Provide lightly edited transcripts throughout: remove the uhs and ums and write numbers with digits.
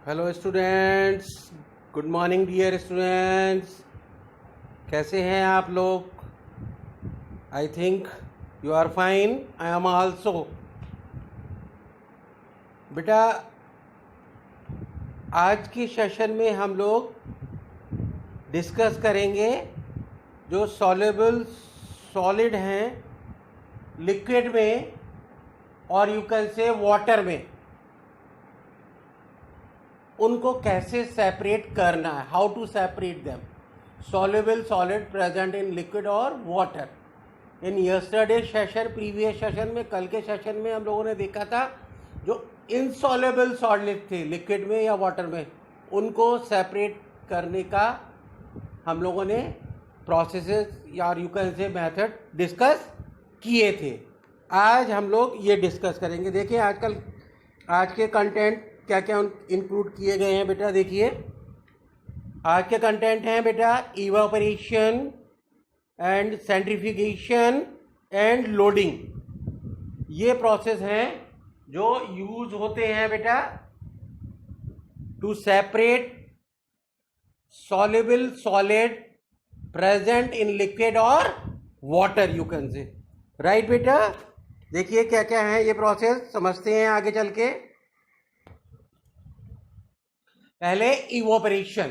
Hello students, good morning dear students. कैसे हैं आप लोग? I think you are fine, I am also. बेटा, आज की सेशन में हम लोग डिस्कस करेंगे जो सॉल्युबल सॉलिड हैं लिक्विड में और यू कैन से वाटर में, उनको कैसे सेपरेट करना है, how to separate them, soluble solid present in liquid और water. In yesterday session, previous session में, कल के सेशन में हम लोगों ने देखा था जो इनसॉल्युबल सॉलिड थे लिक्विड में या वाटर में, उनको सेपरेट करने का हम लोगों ने प्रोसेसेस या यू कैन से मेथड डिस्कस किए थे। आज हम लोग ये डिस्कस करेंगे। देखिए आजकल आज के कंटेंट क्या क्या इंक्लूड किए गए हैं बेटा। देखिए आज के कंटेंट हैं बेटा evaporation and centrifugation and loading. ये प्रोसेस हैं जो यूज होते हैं बेटा to separate soluble solid present in liquid और water, you can say. Right बेटा, देखिए क्या क्या है ये प्रोसेस, समझते हैं आगे चल के। पहले इवोपरेशन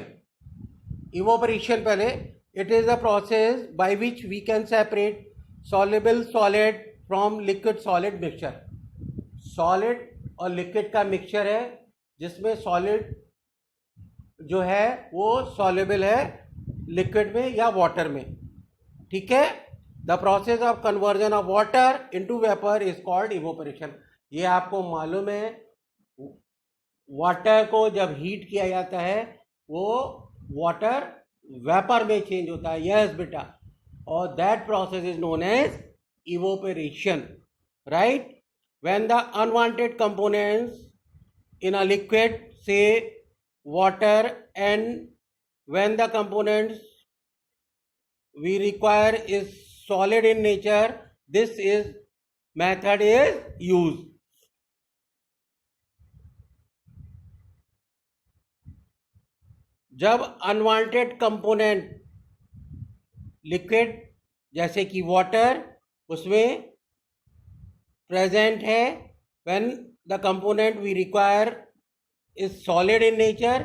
पहले, it is a process by which we can separate soluble solid from liquid solid mixture. Solid और लिक्विड का मिक्सचर है जिसमें सॉलिड जो है वो सॉल्युबल है लिक्विड में या वाटर में, ठीक है। The process of conversion of water into vapour is called evaporation. ये आपको मालूम है, वाटर को जब हीट किया जाता है वो वाटर वेपर में चेंज होता है। यस बेटा, और that process is known as evaporation. Right, when the unwanted components in a liquid, say water, and when the components we require is solid in nature, this is method is used. जब unwanted component liquid जैसे कि water उसमें present है, when the component we require is solid in nature,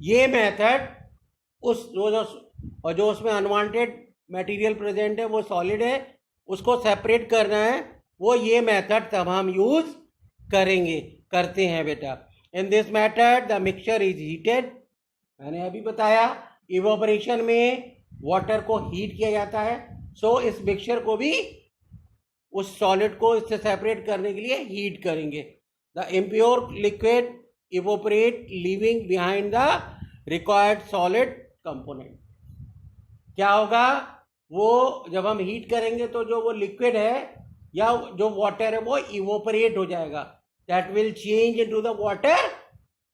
ये method उस जो उसमें unwanted material present है वो सॉलिड है, उसको सेपरेट करना है, वो ये मेथड तब हम यूज करते हैं बेटा। इन this method the mixture is heated. मैंने अभी बताया इवोपरेशन में वाटर को हीट किया जाता है, सो इस मिक्सचर को भी उस सॉलिड को इससे सेपरेट करने के लिए हीट करेंगे। The impure liquid evaporate leaving behind the required solid component. क्या होगा, वो जब हम हीट करेंगे तो जो वो लिक्विड है या जो वाटर है वो इवोपरेट हो जाएगा, that will change into the water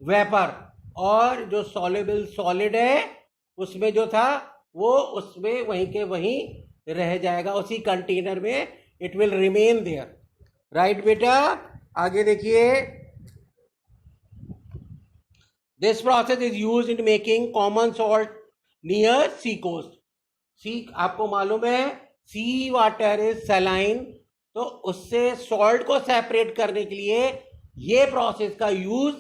vapour. और जो सॉल्युबल सॉलिड है उसमें जो था वो उसमें वहीं के वहीं रह जाएगा, उसी कंटेनर में it will remain there. Right बेटा, आगे देखिए। This process is use in making common salt near sea coast. Sea आपको मालूम है सी वाटर इज सलाइन, तो उससे सॉल्ट को सेपरेट करने के लिए ये प्रोसेस का यूज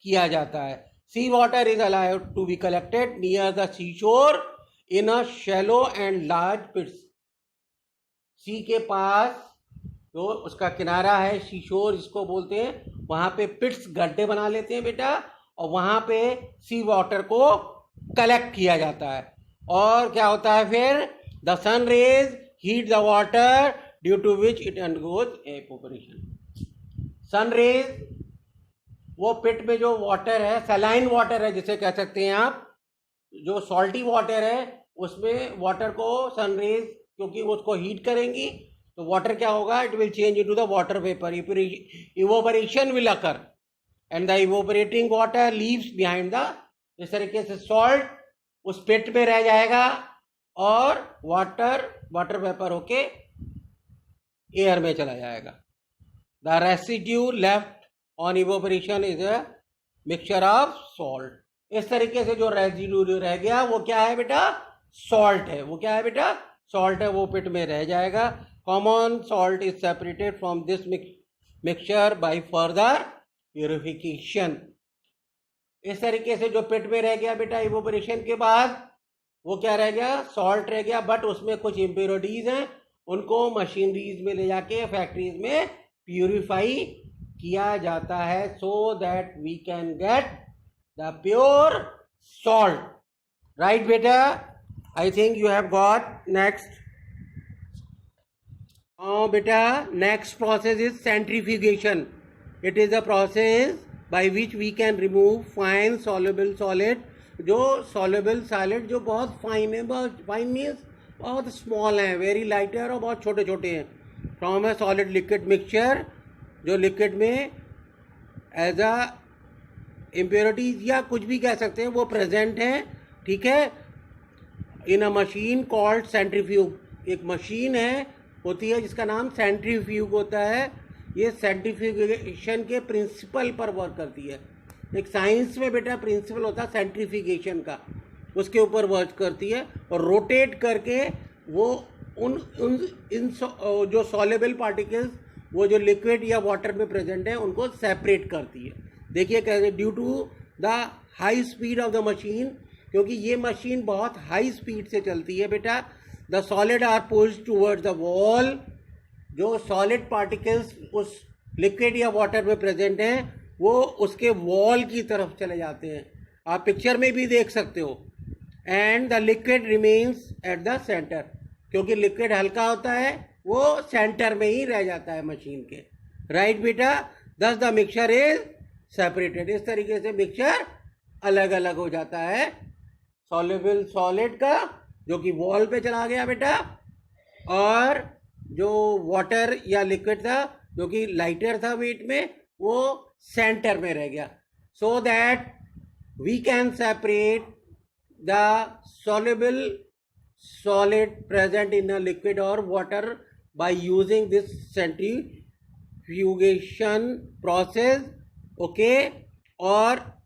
किया जाता है। Sea water is allowed to be collected near the sea shore in a shallow and large pits. Sea के पास जो उसका किनारा है, शीशोर जिसको बोलते हैं, वहां पे पिट्स गड्ढे बना लेते हैं बेटा, और वहां पे सी वाटर को कलेक्ट किया जाता है। और क्या होता है फिर, the sun rays heat the water due to which it undergoes evaporation. Sun rays, वो पिट में जो वाटर है, सलाइन वाटर है जिसे कह सकते हैं आप, जो सॉल्टी वाटर है उसमें वाटर को सन रेज क्योंकि वो उसको हीट करेंगी तो वाटर क्या होगा, it will change into the water vapour. Evaporation will occur and the evaporating water leaves behind the, इस तरीके से सॉल्ट उस पिट में रह जाएगा और वाटर वेपर होके एयर में चला जाएगा। The residue left on evaporation is mixture of salt. इस तरीके से जो रेजिड्यू रह गया वो क्या है बेटा, सॉल्ट है। वो क्या है बेटा, सॉल्ट है, वो पिट में रह जाएगा। Common salt is separated from this mixture by further purification. इस तरीके से जो पिट में रह गया बेटा इवोपरेशन के बाद, वो क्या रह गया, सॉल्ट रह गया, बट उसमें कुछ इम्प्योरिटीज हैं, उनको मशीनरीज में ले जाके फैक्ट्रीज में प्यूरिफाई किया जाता है, so that we can get the pure salt. Right बेटा, I think you have got. Next बेटा, next process is centrifugation. It is a process by which we can remove fine soluble solid. जो soluble solid जो बहुत fine है, बहुत fine means बहुत small हैं, very lighter और बहुत छोटे छोटे हैं, from a solid liquid mixture, जो लिक्विड में एज अ इम्प्योरिटीज या कुछ भी कह सकते हैं वो प्रेजेंट हैं, ठीक है, इन अ मशीन कॉल्ड सेंट्रीफ्यूग। एक मशीन है होती है जिसका नाम सेंट्रीफ्यूग होता है। ये सेंट्रीफ्यूगेशन के प्रिंसिपल पर वर्क करती है। एक साइंस में बेटा प्रिंसिपल होता है सेंट्रीफ्यूगेशन का, उसके ऊपर वर्क करती है और रोटेट करके वो इन जो सॉल्युबल पार्टिकल्स वो जो लिक्विड या वाटर में प्रेजेंट है उनको सेपरेट करती है। देखिए कैसे, due to the high speed of the machine, क्योंकि ये मशीन बहुत हाई स्पीड से चलती है बेटा, the solid are pushed towards the wall. जो सॉलिड पार्टिकल्स उस लिक्विड या वाटर में प्रेजेंट हैं वो उसके वॉल की तरफ चले जाते हैं, आप पिक्चर में भी देख सकते हो। And the liquid remains at the centre, क्योंकि लिक्विड हल्का होता है वो सेंटर में ही रह जाता है मशीन के। राइट बेटा, दस द मिक्सचर इज सेपरेटेड। इस तरीके से मिक्सचर अलग अलग हो जाता है, सॉल्युबल सॉलिड का जो कि वॉल पे चला गया बेटा, और जो वाटर या लिक्विड था जो कि लाइटर था वेट में, वो सेंटर में रह गया, so that we can separate the soluble solid present in a liquid or water by using this centrifugation process। Okay, और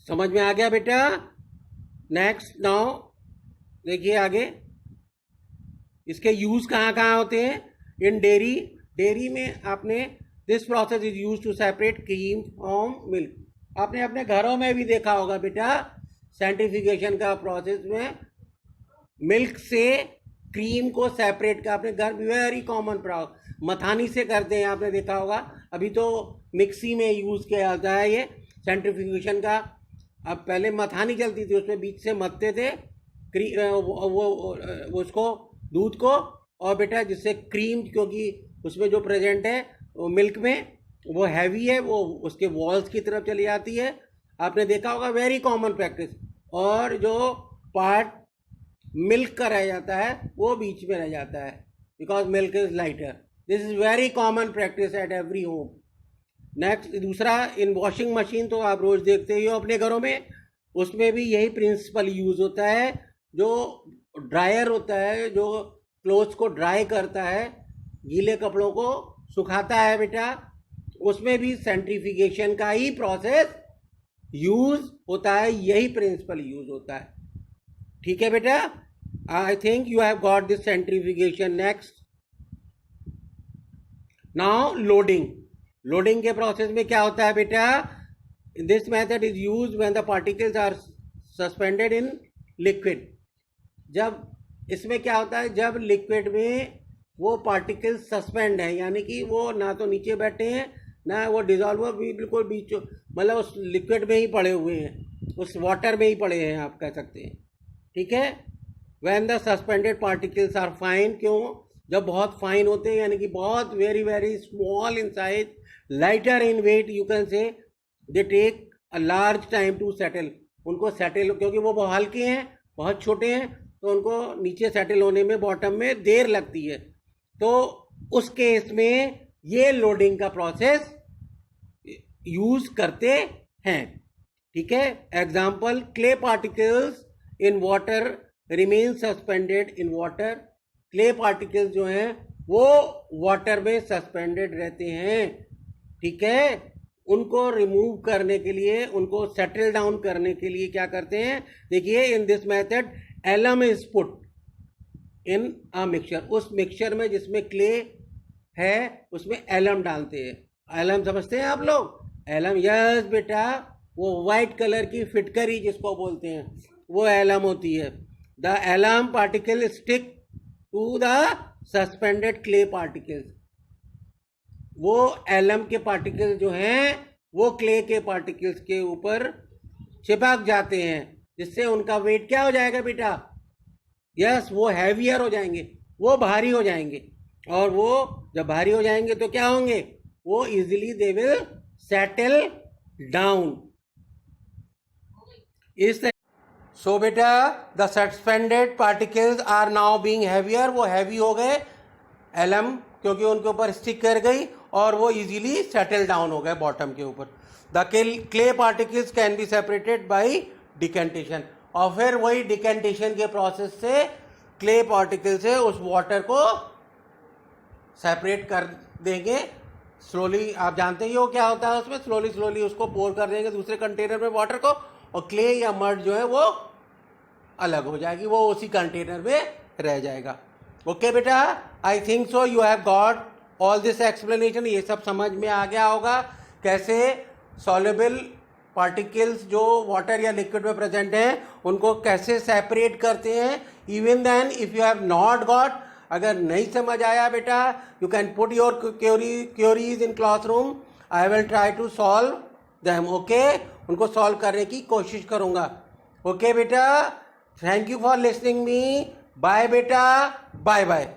समझ में आ गया बेटा। नेक्स्ट नाउ देखिए आगे, इसके यूज कहाँ कहाँ होते हैं। इन डेयरी, डेयरी में आपने this process is use to separate cream from milk. आपने अपने घरों में भी देखा होगा बेटा, सेंट्रीफ्यूगेशन का प्रोसेस में मिल्क से क्रीम को सेपरेट का अपने घर, वेरी कॉमन मथानी से करते हैं, आपने देखा होगा। अभी तो मिक्सी में यूज़ किया जाता है ये सेंट्रीफ्यूगेशन का। अब पहले मथानी चलती थी, उसमें बीच से मथते थे वो उसको, दूध को, और बेटा जिससे क्रीम, क्योंकि उसमें जो प्रेजेंट है वो मिल्क में वो हैवी है, वो उसके वॉल्स की तरफ चली जाती है। आपने देखा होगा, वेरी कॉमन प्रैक्टिस। और जो पार्ट मिल्क का रह जाता है वो बीच में रह जाता है, because milk is lighter. This is very common practice at every home. Next दूसरा, इन वॉशिंग मशीन तो आप रोज देखते ही हो अपने घरों में, उसमें भी यही प्रिंसिपल यूज होता है। जो ड्रायर होता है, जो क्लोथ्स को ड्राई करता है, गीले कपड़ों को सुखाता है बेटा, उसमें भी सेंट्रीफ्यूगेशन का ही प्रोसेस यूज होता है, यही प्रिंसिपल यूज होता है। ठीक है बेटा, I think you have got this centrifugation. Next now loading. Loading के प्रोसेस में क्या होता है बेटा, this method is use when the particles are suspended in liquid. जब इसमें क्या होता है, जब लिक्विड में वो पार्टिकल्स सस्पेंड है, यानी कि वो ना तो नीचे बैठे हैं ना वो डिजॉल्व बिल्कुल बीच, मतलब उस लिक्विड में ही पड़े हुए हैं, उस वाटर में ही पड़े हैं, आप कह सकते हैं। ठीक है, when the suspended particles are fine. क्यों, जब बहुत फाइन होते हैं, यानी कि बहुत very very small in size, lighter in weight, you can say they take a large time to settle. उनको सेटल, क्योंकि वो बहुत हल्के हैं, बहुत छोटे हैं, तो उनको नीचे सेटल होने में बॉटम में देर लगती है। तो उस केस में ये लोडिंग का प्रोसेस यूज करते हैं। ठीक है, example, clay particles in water remain suspended in water. Clay particles जो हैं वो वाटर में सस्पेंडेड रहते हैं। ठीक है, उनको रिमूव करने के लिए, उनको सेटल डाउन करने के लिए क्या करते हैं, देखिए in this method alum is put in a mixture, उस मिक्सचर में जिसमें क्ले है उसमें एलम डालते हैं। एलम समझते हैं आप लोग? एलम, यस बेटा, वो वाइट कलर की फिटकरी जिसको बोलते हैं वो एलम होती है। The alum particle stick to the suspended clay particles, वो एलम के पार्टिकल जो हैं वो क्ले के पार्टिकल्स के ऊपर चिपक जाते हैं, जिससे उनका वेट क्या हो जाएगा बेटा, यस, वो हैवियर हो जाएंगे, वो भारी हो जाएंगे। और वो जब भारी हो जाएंगे तो क्या होंगे, वो easily they will settle down. इस सो बेटा the suspended particles are now being heavier, वो हैवी हो गए एलम क्योंकि उनके ऊपर स्टिक कर गई और वो इजीली सेटल डाउन हो गए बॉटम के ऊपर। The clay particles can be separated by decantation, और फिर वही डिकेंटेशन के प्रोसेस से क्ले पार्टिकल से उस वाटर को सेपरेट कर देंगे स्लोली। आप जानते ही हो क्या होता है उसमें, स्लोली स्लोली उसको पोर कर देंगे दूसरे कंटेनर में वाटर को, और क्ले या मड जो है वो अलग हो जाएगी, वो उसी कंटेनर में रह जाएगा। ओके बेटा, I think so you have got all this explanation. ये सब समझ में आ गया होगा कैसे सॉल्युबल पार्टिकल्स जो वाटर या लिक्विड में प्रेजेंट हैं उनको कैसे सेपरेट करते हैं। Even then if you have not got, अगर नहीं समझ आया बेटा, you can put your queries in classroom, I will try to solve them. Okay, उनको सॉल्व करने की कोशिश करूंगा। ओके बेटा, thank you for listening me, bye बेटा, बाय बाय।